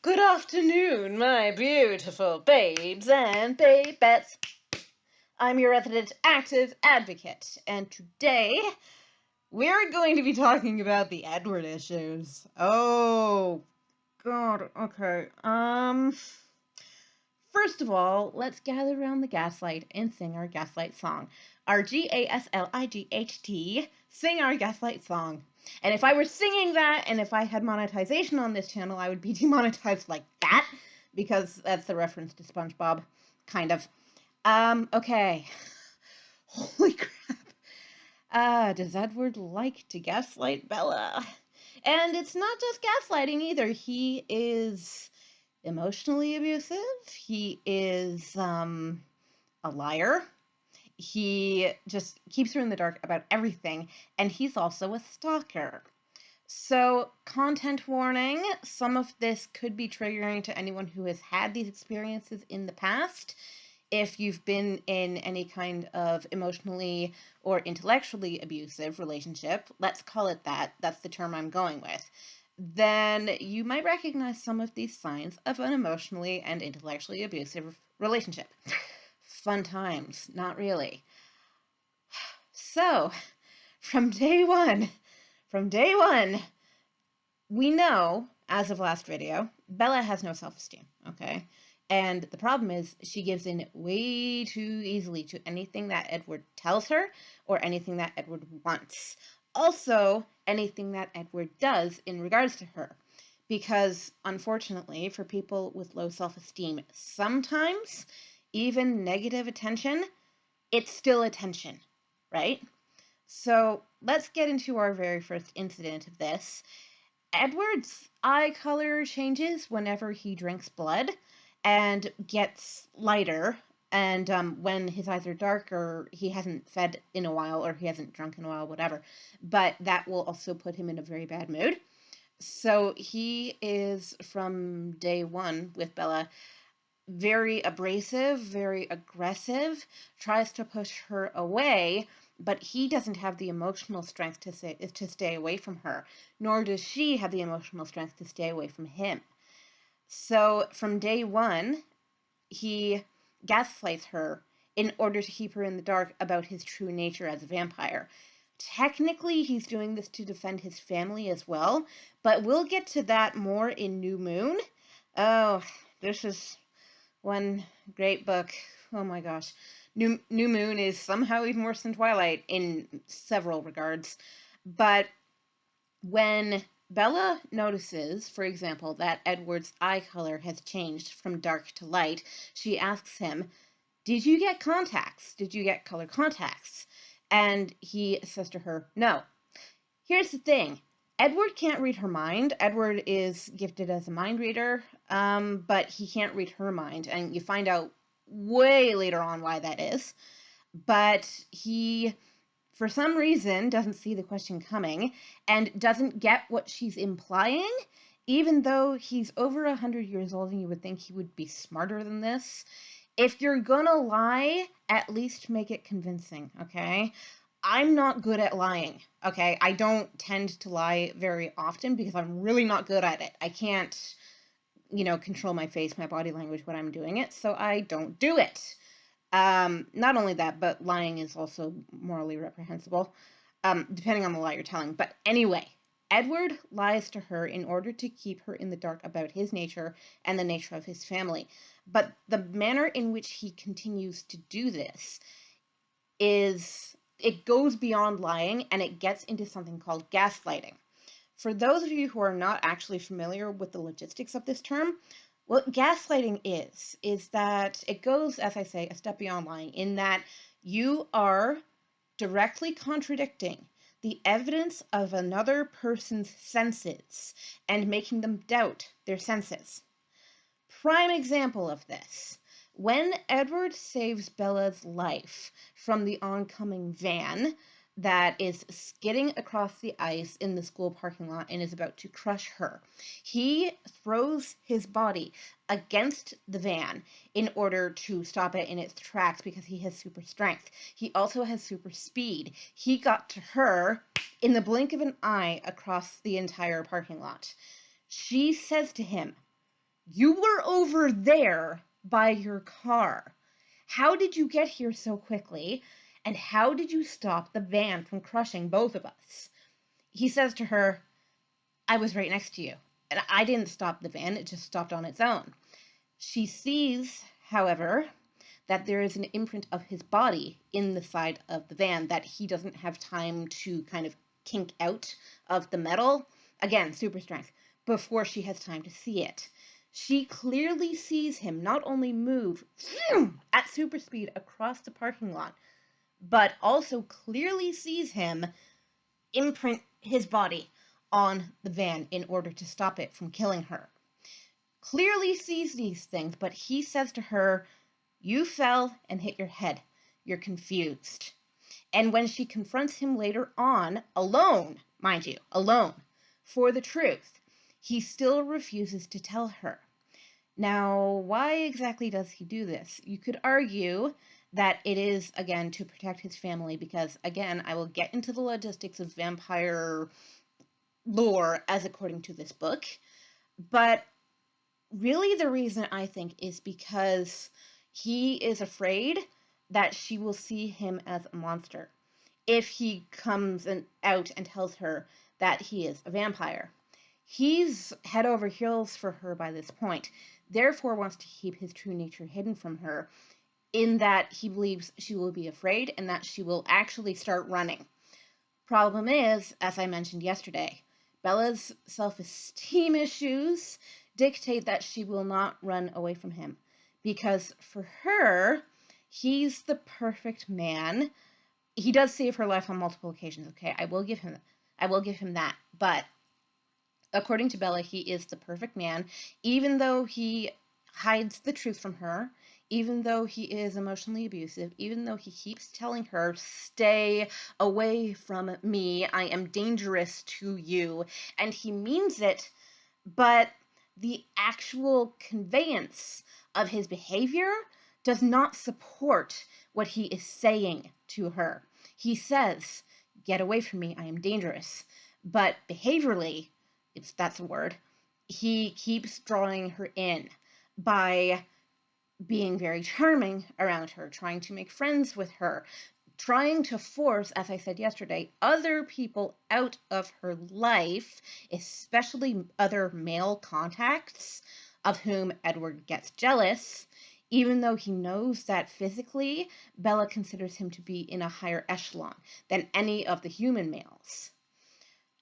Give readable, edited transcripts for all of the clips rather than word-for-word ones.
Good afternoon, my beautiful babes and babettes. I'm your resident active advocate, and today we're going to be talking about the Edward issues. Oh, God, okay. First of all, let's gather around the gaslight and sing our gaslight song. Our GASLIGHT, sing our gaslight song. And if I were singing that, and if I had monetization on this channel, I would be demonetized like that, because that's the reference to SpongeBob, kind of. Okay. Holy crap. Does Edward like to gaslight Bella? And it's not just gaslighting either. He is emotionally abusive. He is, a liar. He just keeps her in the dark about everything, and he's also a stalker. So, content warning, some of this could be triggering to anyone who has had these experiences in the past. If you've been in any kind of emotionally or intellectually abusive relationship, let's call it that, that's the term I'm going with, then you might recognize some of these signs of an emotionally and intellectually abusive relationship. Fun times, not really. So, from day one, we know, as of last video, Bella has no self-esteem, okay? And the problem is she gives in way too easily to anything that Edward tells her or anything that Edward wants. Also, anything that Edward does in regards to her. Because, unfortunately, for people with low self-esteem, sometimes even negative attention, it's still attention, right? So let's get into our very first incident of this. Edward's eye color changes whenever he drinks blood and gets lighter, and when his eyes are dark or he hasn't fed in a while or he hasn't drunk in a while, whatever. But that will also put him in a very bad mood. So he is, from day one with Bella, very abrasive, very aggressive, tries to push her away, but he doesn't have the emotional strength to stay away from her, nor does she have the emotional strength to stay away from him. So from day one, he gaslights her in order to keep her in the dark about his true nature as a vampire. Technically, he's doing this to defend his family as well, but we'll get to that more in New Moon. Oh, this is one great book. Oh my gosh. New Moon is somehow even worse than Twilight in several regards. But when Bella notices, for example, that Edward's eye color has changed from dark to light, she asks him, "Did you get contacts? Did you get color contacts?" And he says to her, "No." Here's the thing. Edward can't read her mind. Edward is gifted as a mind reader, but he can't read her mind, and you find out way later on why that is. But he, for some reason, doesn't see the question coming and doesn't get what she's implying, even though he's over 100 years old and you would think he would be smarter than this. If you're gonna lie, at least make it convincing, okay? I'm not good at lying, okay? I don't tend to lie very often because I'm really not good at it. I can't, control my face, my body language when I'm doing it, so I don't do it. Not only that, but lying is also morally reprehensible, depending on the lie you're telling. But anyway, Edward lies to her in order to keep her in the dark about his nature and the nature of his family. But the manner in which he continues to do this it goes beyond lying, and it gets into something called gaslighting. For those of you who are not actually familiar with the logistics of this term, what gaslighting is that it goes, as I say, a step beyond lying, in that you are directly contradicting the evidence of another person's senses and making them doubt their senses. Prime example of this. When Edward saves Bella's life from the oncoming van that is skidding across the ice in the school parking lot and is about to crush her, he throws his body against the van in order to stop it in its tracks because he has super strength. He also has super speed. He got to her in the blink of an eye across the entire parking lot. She says to him, You were over there by your car. How did you get here so quickly? And how did you stop the van from crushing both of us? He says to her, I was right next to you. And I didn't stop the van, it just stopped on its own. She sees, however, that there is an imprint of his body in the side of the van that he doesn't have time to kind of kink out of the metal. Again, super strength, before she has time to see it. She clearly sees him not only move at super speed across the parking lot, but also clearly sees him imprint his body on the van in order to stop it from killing her. Clearly sees these things, but he says to her, you fell and hit your head. You're confused. And when she confronts him later on, alone, mind you, alone, for the truth, he still refuses to tell her. Now, why exactly does he do this? You could argue that it is, again, to protect his family, because, again, I will get into the logistics of vampire lore as according to this book, but really the reason I think is because he is afraid that she will see him as a monster if he comes out and tells her that he is a vampire. He's head over heels for her by this point, therefore wants to keep his true nature hidden from her, in that he believes she will be afraid and that she will actually start running. Problem is, as I mentioned yesterday, Bella's self-esteem issues dictate that she will not run away from him, because for her, he's the perfect man. He does save her life on multiple occasions, okay? I will give him that. But according to Bella, he is the perfect man, even though he hides the truth from her, even though he is emotionally abusive, even though he keeps telling her, stay away from me, I am dangerous to you, and he means it, but the actual conveyance of his behavior does not support what he is saying to her. He says, get away from me, I am dangerous, but behaviorally, that's a word, he keeps drawing her in by being very charming around her, trying to make friends with her, trying to force, as I said yesterday, other people out of her life, especially other male contacts, of whom Edward gets jealous, even though he knows that physically Bella considers him to be in a higher echelon than any of the human males.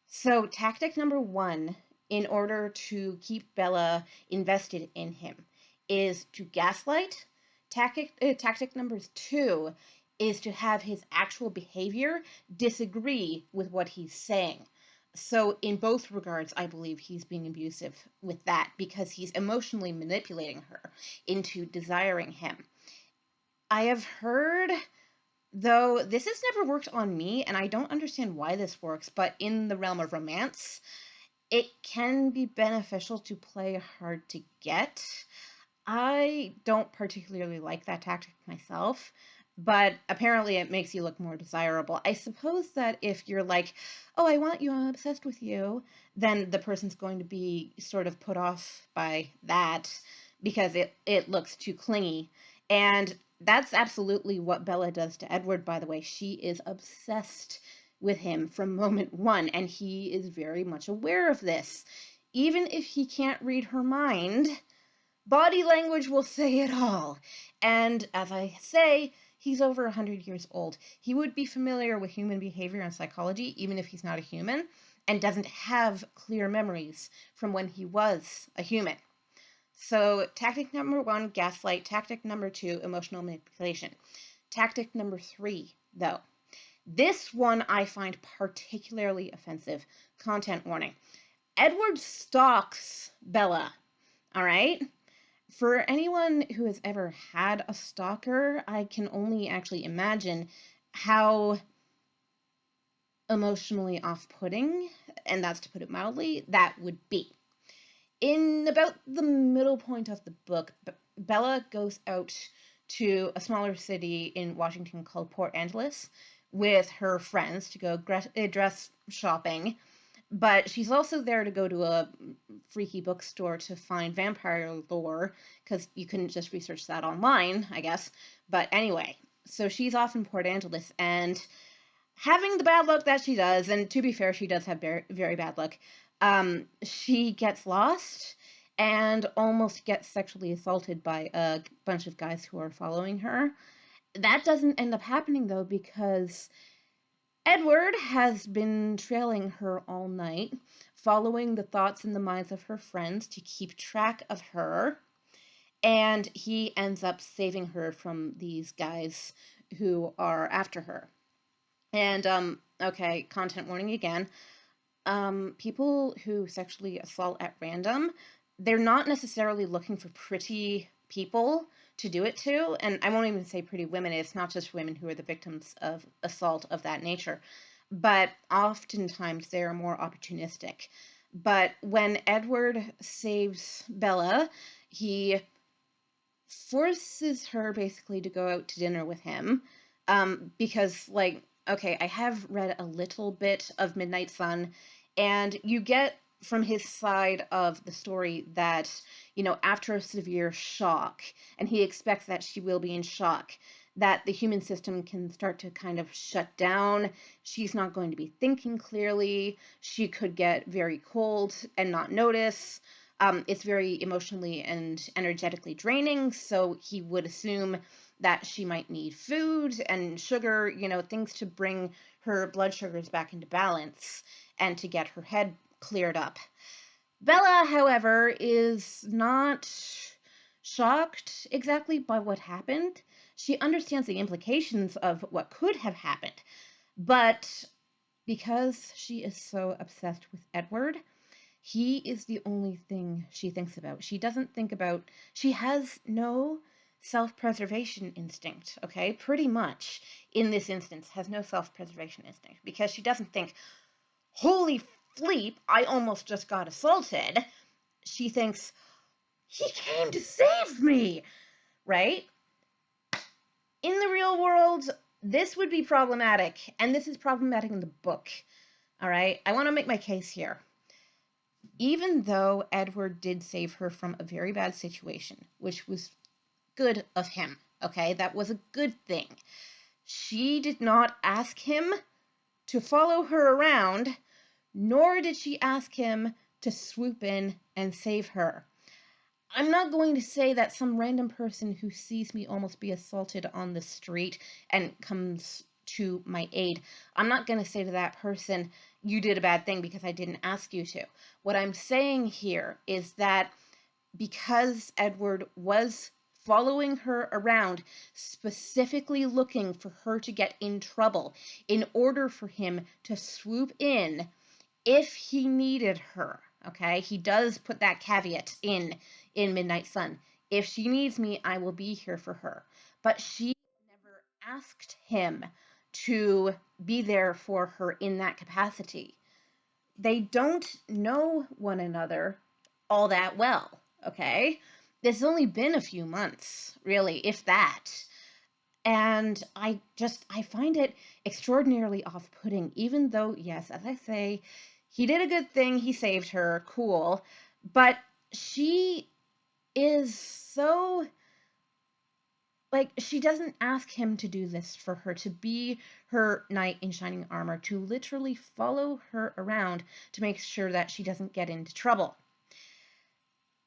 So tactic number one, in order to keep Bella invested in him, is to gaslight. Tactic number two is to have his actual behavior disagree with what he's saying. So in both regards, I believe he's being abusive with that, because he's emotionally manipulating her into desiring him. I have heard, though this has never worked on me, and I don't understand why this works, but in the realm of romance, it can be beneficial to play hard to get. I don't particularly like that tactic myself, but apparently it makes you look more desirable. I suppose that if you're like, oh, I want you, I'm obsessed with you, then the person's going to be sort of put off by that because it looks too clingy. And that's absolutely what Bella does to Edward, by the way. She is obsessed with him from moment one, and he is very much aware of this. Even if he can't read her mind, body language will say it all. And as I say, he's over 100 years old. He would be familiar with human behavior and psychology, even if he's not a human, and doesn't have clear memories from when he was a human. So tactic number one, gaslight. Tactic number two, emotional manipulation. Tactic number three, though. This one I find particularly offensive. Content warning. Edward stalks Bella, all right? For anyone who has ever had a stalker, I can only actually imagine how emotionally off-putting, and that's to put it mildly, that would be. In about the middle point of the book, Bella goes out to a smaller city in Washington called Port Angeles with her friends to go dress shopping, But she's also there to go to a freaky bookstore to find vampire lore, because you couldn't just research that online, I guess. But anyway, so she's off in Port Angeles, and having the bad luck that she does, and to be fair, she does have very, very bad luck, she gets lost and almost gets sexually assaulted by a bunch of guys who are following her. That doesn't end up happening, though, because Edward has been trailing her all night, following the thoughts and the minds of her friends to keep track of her, and he ends up saving her from these guys who are after her. And, okay, content warning again. People who sexually assault at random, they're not necessarily looking for pretty people to do it to. And I won't even say pretty women. It's not just women who are the victims of assault of that nature. But oftentimes they are more opportunistic. But when Edward saves Bella, he forces her basically to go out to dinner with him, because, like, okay, I have read a little bit of Midnight Sun, and you get from his side of the story that, after a severe shock, and he expects that she will be in shock, that the human system can start to kind of shut down. She's not going to be thinking clearly. She could get very cold and not notice. It's very emotionally and energetically draining, so he would assume that she might need food and sugar, things to bring her blood sugars back into balance and to get her head cleared up. Bella, however, is not shocked exactly by what happened. She understands the implications of what could have happened, but because she is so obsessed with Edward, he is the only thing she thinks about. She has no self-preservation instinct, okay? Pretty much, in this instance, has no self-preservation instinct, because she doesn't think, holy fleep, I almost just got assaulted. She thinks, he came to save me, right? In the real world, this would be problematic, and this is problematic in the book, all right? I want to make my case here. Even though Edward did save her from a very bad situation, which was good of him, okay? That was a good thing. She did not ask him to follow her around, nor did she ask him to swoop in and save her. I'm not going to say that some random person who sees me almost be assaulted on the street and comes to my aid, I'm not going to say to that person, you did a bad thing because I didn't ask you to. What I'm saying here is that because Edward was following her around, specifically looking for her to get in trouble, in order for him to swoop in if he needed her, okay? He does put that caveat in Midnight Sun. If she needs me, I will be here for her. But she never asked him to be there for her in that capacity. They don't know one another all that well, okay? It's only been a few months, really, if that. And I find it extraordinarily off-putting, even though, yes, as I say, he did a good thing, he saved her, cool, but she is so, like, she doesn't ask him to do this for her, to be her knight in shining armor, to literally follow her around to make sure that she doesn't get into trouble.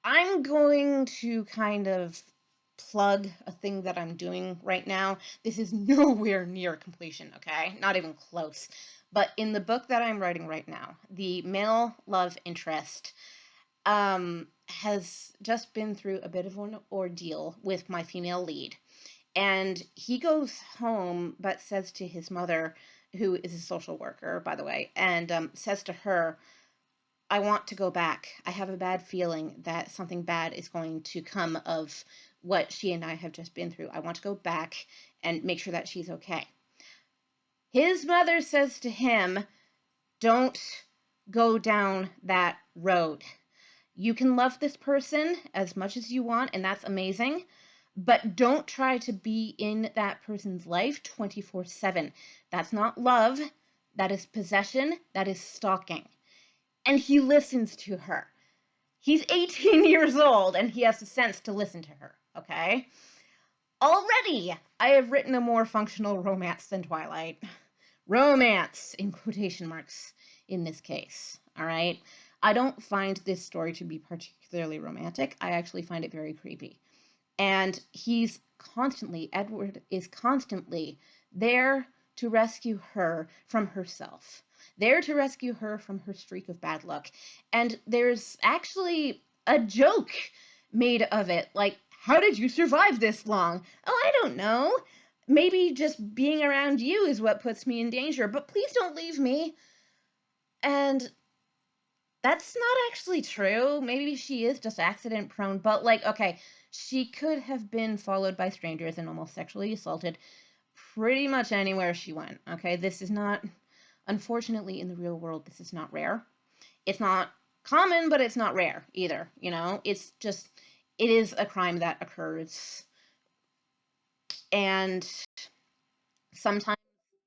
I'm going to kind of plug a thing that I'm doing right now. This is nowhere near completion, okay? Not even close. But in the book that I'm writing right now, the male love interest has just been through a bit of an ordeal with my female lead. And he goes home, but says to his mother, who is a social worker, by the way, and says to her, I want to go back. I have a bad feeling that something bad is going to come of what she and I have just been through. I want to go back and make sure that she's okay. His mother says to him, don't go down that road. You can love this person as much as you want, and that's amazing, but don't try to be in that person's life 24/7. That's not love. That is possession. That is stalking. and he listens to her. He's 18 years old, and he has the sense to listen to her, okay? Already, I have written a more functional romance than Twilight. Romance, in quotation marks, in this case, all right? I don't find this story to be particularly romantic. I actually find it very creepy. And Edward is constantly there to rescue her from herself, there to rescue her from her streak of bad luck. And there's actually a joke made of it, like, how did you survive this long? Oh, I don't know. Maybe just being around you is what puts me in danger, but please don't leave me. And that's not actually true. Maybe she is just accident prone, but like, okay, she could have been followed by strangers and almost sexually assaulted pretty much anywhere she went. Okay, this is not, unfortunately, in the real world, this is not rare. It's not common, but it's not rare either. You know, it's just, it is a crime that occurs. And sometimes,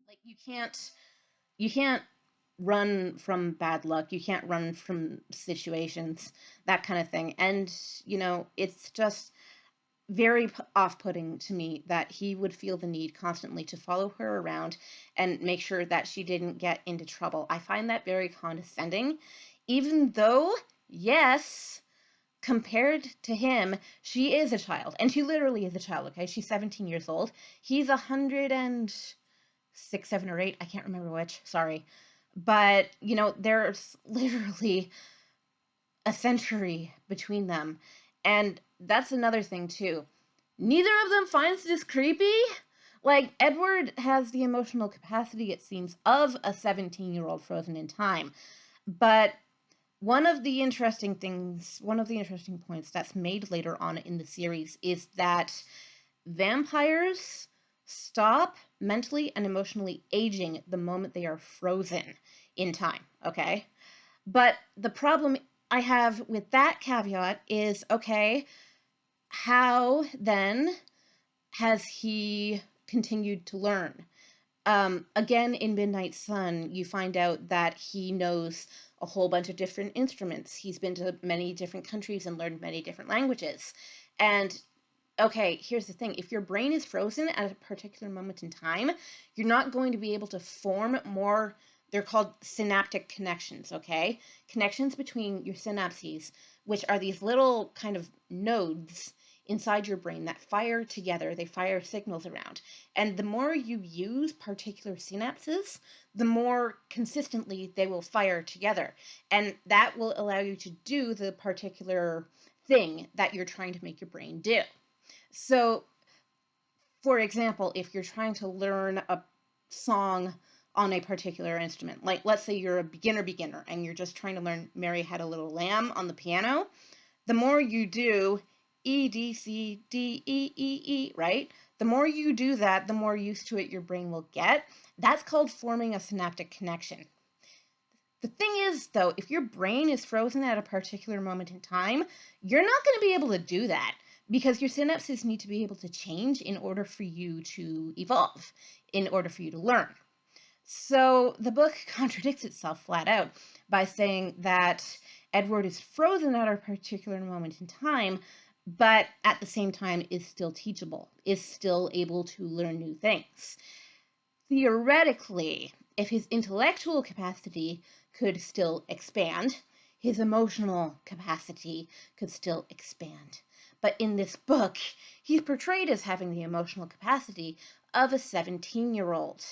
like, you can't run from bad luck. You can't run from situations, that kind of thing. And, you know, it's just very off-putting to me that he would feel the need constantly to follow her around and make sure that she didn't get into trouble. I find that very condescending, even though, yes, compared to him, she is a child, and she literally is a child, okay? She's 17 years old. He's 106, 7, or 8. I can't remember which. Sorry. But, you know, there's literally a century between them. And that's another thing, too. Neither of them finds this creepy. Like, Edward has the emotional capacity, it seems, of a 17-year-old frozen in time. But one of the interesting points that's made later on in the series is that vampires stop mentally and emotionally aging the moment they are frozen in time, okay? But the problem I have with that caveat is, okay, how then has he continued to learn? Again, in Midnight Sun, you find out that he knows a whole bunch of different instruments. He's been to many different countries and learned many different languages. And okay, here's the thing. If your brain is frozen at a particular moment in time, you're not going to be able to form more, they're called synaptic connections, okay? Connections between your synapses, which are these little kind of nodes inside your brain that fire together. They fire signals around. And the more you use particular synapses, the more consistently they will fire together. And that will allow you to do the particular thing that you're trying to make your brain do. So, for example, if you're trying to learn a song on a particular instrument, like let's say you're a beginner and you're just trying to learn Mary Had a Little Lamb on the piano, the more you do E, D, C, D, E, E, E, right? The more you do that, the more used to it your brain will get. That's called forming a synaptic connection. The thing is, though, if your brain is frozen at a particular moment in time, you're not going to be able to do that because your synapses need to be able to change in order for you to evolve, in order for you to learn. So the book contradicts itself flat out by saying that Edward is frozen at a particular moment in time, but at the same time is still teachable, is still able to learn new things. Theoretically, if his intellectual capacity could still expand, his emotional capacity could still expand. But in this book, he's portrayed as having the emotional capacity of a 17-year-old.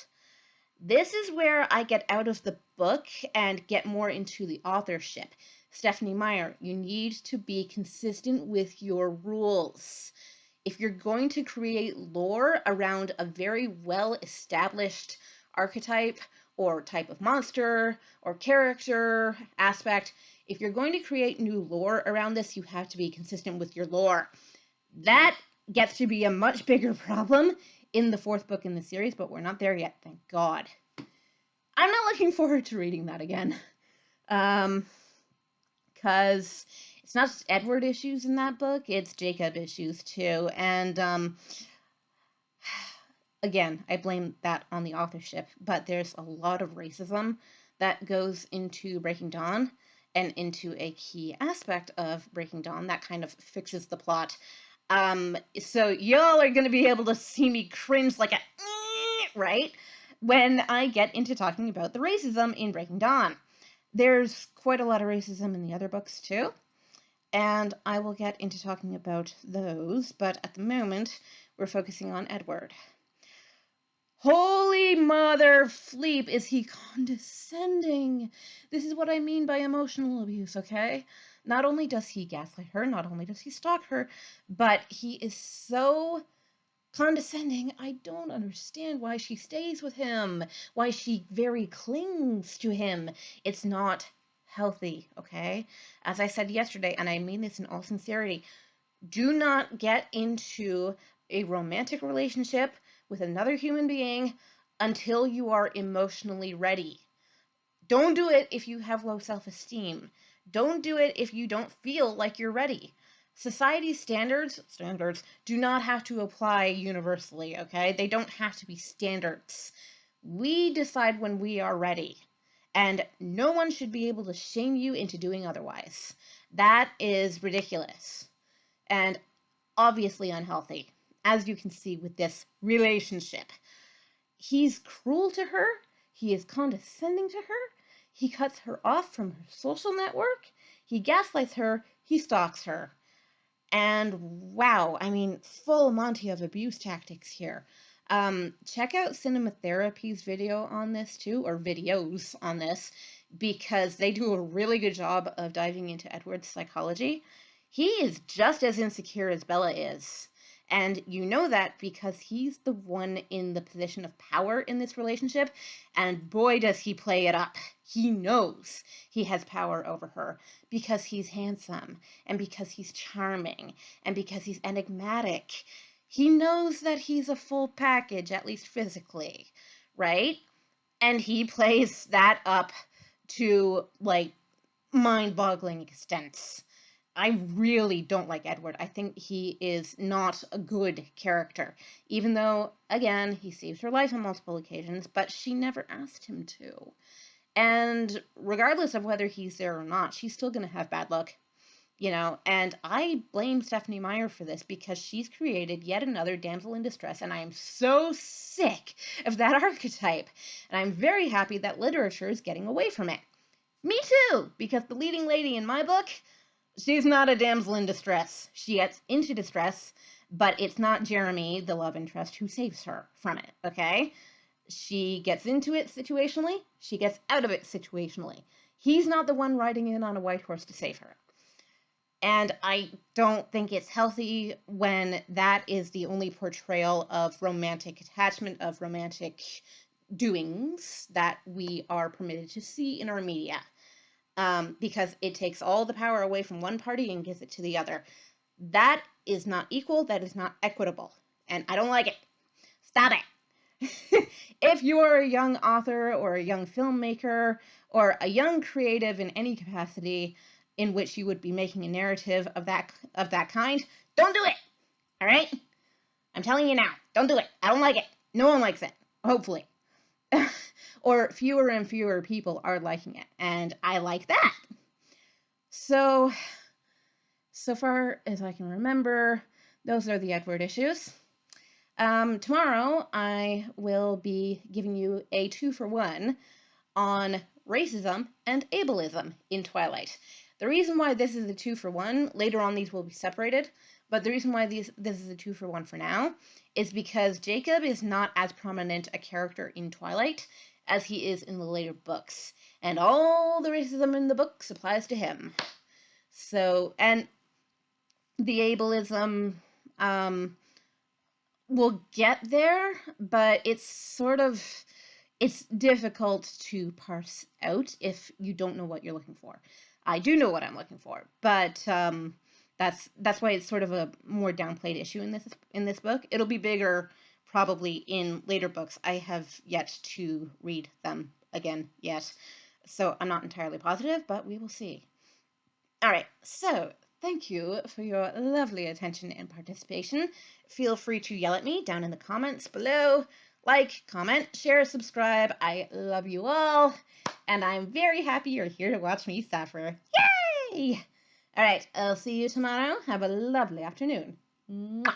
This is where I get out of the book and get more into the authorship. Stephenie Meyer, you need to be consistent with your rules. If you're going to create lore around a very well-established archetype or type of monster or character aspect, if you're going to create new lore around this, you have to be consistent with your lore. That gets to be a much bigger problem in the fourth book in the series, but we're not there yet, thank God. I'm not looking forward to reading that again. Because it's not just Edward issues in that book, it's Jacob issues too. And again, I blame that on the authorship, but there's a lot of racism that goes into Breaking Dawn, and into a key aspect of Breaking Dawn that kind of fixes the plot. So y'all are going to be able to see me cringe like a right when I get into talking about the racism in Breaking Dawn. There's quite a lot of racism in the other books too, and I will get into talking about those, but at the moment we're focusing on Edward. Holy mother fleep, is he condescending? This is what I mean by emotional abuse, okay? Not only does he gaslight her, not only does he stalk her, but he is so condescending. I don't understand why she stays with him, why she very clings to him. It's not healthy, okay? As I said yesterday, and I mean this in all sincerity, do not get into a romantic relationship with another human being until you are emotionally ready. Don't do it if you have low self-esteem. Don't do it if you don't feel like you're ready. Society's standards do not have to apply universally, okay? They don't have to be standards. We decide when we are ready, and no one should be able to shame you into doing otherwise. That is ridiculous and obviously unhealthy, as you can see with this relationship. He's cruel to her. He is condescending to her. He cuts her off from her social network. He gaslights her. He stalks her. And wow, I mean, full Monty of abuse tactics here. Check out Cinema Therapy's video on this too, or videos on this, because they do a really good job of diving into Edward's psychology. He is just as insecure as Bella is. And you know that because he's the one in the position of power in this relationship, and boy does he play it up. He knows he has power over her because he's handsome, and because he's charming, and because he's enigmatic. He knows that he's a full package, at least physically, right? And he plays that up to, like, mind-boggling extents. I really don't like Edward. I think he is not a good character, even though, again, he saves her life on multiple occasions, but she never asked him to. And regardless of whether he's there or not, she's still going to have bad luck, you know. And I blame Stephanie Meyer for this because she's created yet another damsel in distress, and I am so sick of that archetype. And I'm very happy that literature is getting away from it. Me too, because the leading lady in my book, she's not a damsel in distress. She gets into distress, but it's not Jeremy, the love interest, who saves her from it, okay? She gets into it situationally. She gets out of it situationally. He's not the one riding in on a white horse to save her. And I don't think it's healthy when that is the only portrayal of romantic attachment, of romantic doings that we are permitted to see in our media. Because it takes all the power away from one party and gives it to the other. That is not equal. That is not equitable. And I don't like it. Stop it. If you're a young author or a young filmmaker or a young creative in any capacity in which you would be making a narrative of that kind, don't do it. All right? I'm telling you now, don't do it. I don't like it. No one likes it, hopefully. Or fewer and fewer people are liking it, and I like that. So far as I can remember, those are the Edward issues. Tomorrow, I will be giving you a 2-for-1 on racism and ableism in Twilight. The reason why this is a 2-for-1, later on these will be separated, but the reason why this is a 2-for-1 for now is because Jacob is not as prominent a character in Twilight as he is in the later books, and all the racism in the books applies to him. So, and the ableism, we'll get there, but it's difficult to parse out if you don't know what you're looking for. I do know what I'm looking for, but that's why it's sort of a more downplayed issue in this book. It'll be bigger probably in later books. I have yet to read them again yet, so I'm not entirely positive, but we will see. All right, so thank you for your lovely attention and participation. Feel free to yell at me down in the comments below. Like, comment, share, subscribe. I love you all. And I'm very happy you're here to watch me suffer. Yay! All right, I'll see you tomorrow. Have a lovely afternoon. Mwah.